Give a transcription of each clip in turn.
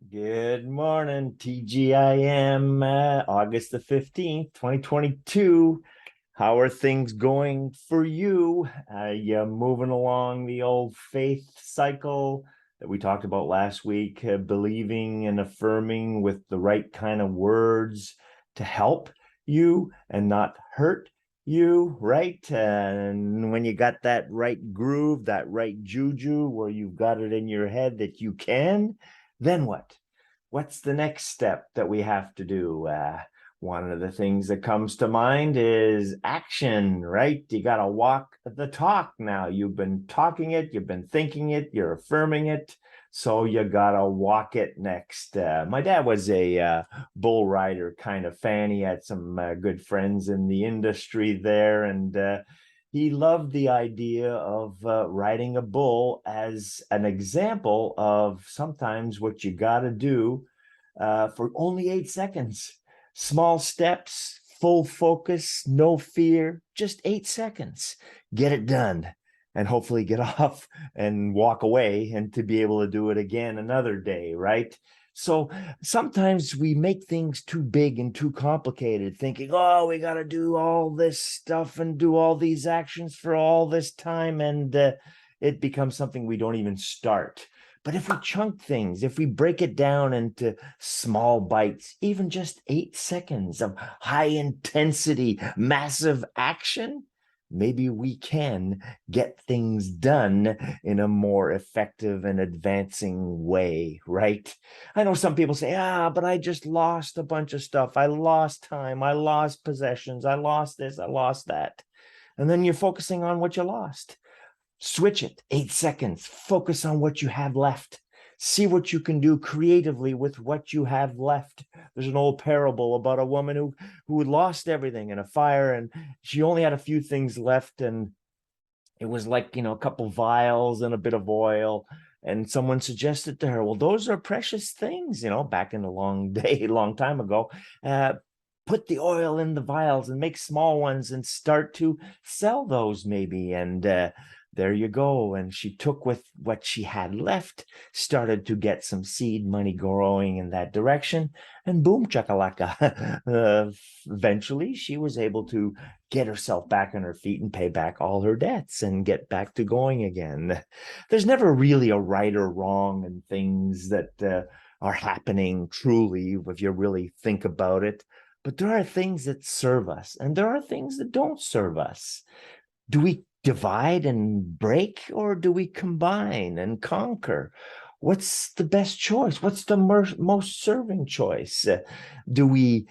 Good morning, TGIM, August the 15th, 2022. How are things going for you? You moving along the old faith cycle that we talked about last week, believing and affirming with the right kind of words to help you and not hurt you, right? And when you got that right groove, that right juju, where you've got it in your head that you can, then what? What's the next step that we have to do? One of the things that comes to mind is action, right? You got to walk the talk now. You've been talking it, you've been thinking it, you're affirming it. So you got to walk it next. My dad was a bull rider kind of fan. He had some good friends in the industry there, and he loved the idea of riding a bull as an example of sometimes what you got to do for only 8 seconds. Small steps, full focus, no fear, just 8 seconds. Get it done and hopefully get off and walk away and to be able to do it again another day, right? So sometimes we make things too big and too complicated, thinking, oh, we got to do all this stuff and do all these actions for all this time. And it becomes something we don't even start. But if we chunk things, if we break it down into small bites, even just 8 seconds of high intensity, massive action, maybe we can get things done in a more effective and advancing way, right? I know some people say, but I just lost a bunch of stuff. I lost time. I lost possessions. I lost this. I lost that. And then you're focusing on what you lost. Switch it, 8 seconds. Focus on what you have left. See what you can do creatively with what you have left. There's an old parable about a woman who had lost everything in a fire, and she only had a few things left, and it was like, a couple vials and a bit of oil. And someone suggested to her, well, those are precious things, back in a long time ago. Put the oil in the vials and make small ones and start to sell those maybe. And there you go. And she took with what she had left, started to get some seed money growing in that direction, and boom, chakalaka. Eventually, she was able to get herself back on her feet and pay back all her debts and get back to going again. There's never really a right or wrong in things that are happening truly, if you really think about it. But there are things that serve us, and there are things that don't serve us. Do we divide and break, or do we combine and conquer? What's the best choice? What's the most serving choice? Do we,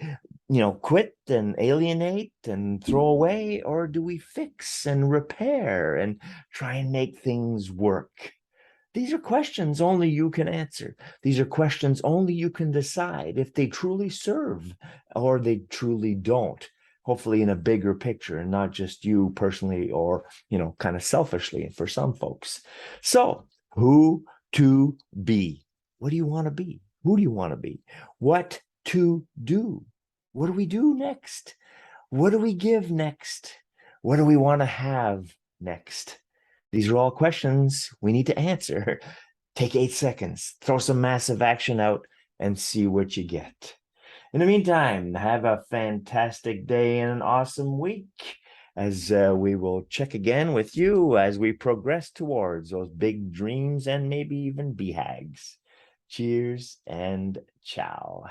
quit and alienate and throw away, or do we fix and repair and try and make things work? These are questions only you can answer. These are questions only you can decide if they truly serve or they truly don't. Hopefully, in a bigger picture and not just you personally or, kind of selfishly for some folks. So, who to be? What do you want to be? Who do you want to be? What to do? What do we do next? What do we give next? What do we want to have next? These are all questions we need to answer. Take 8 seconds, throw some massive action out, and see what you get. In the meantime, have a fantastic day and an awesome week as we will check again with you as we progress towards those big dreams and maybe even BHAGs. Cheers and ciao.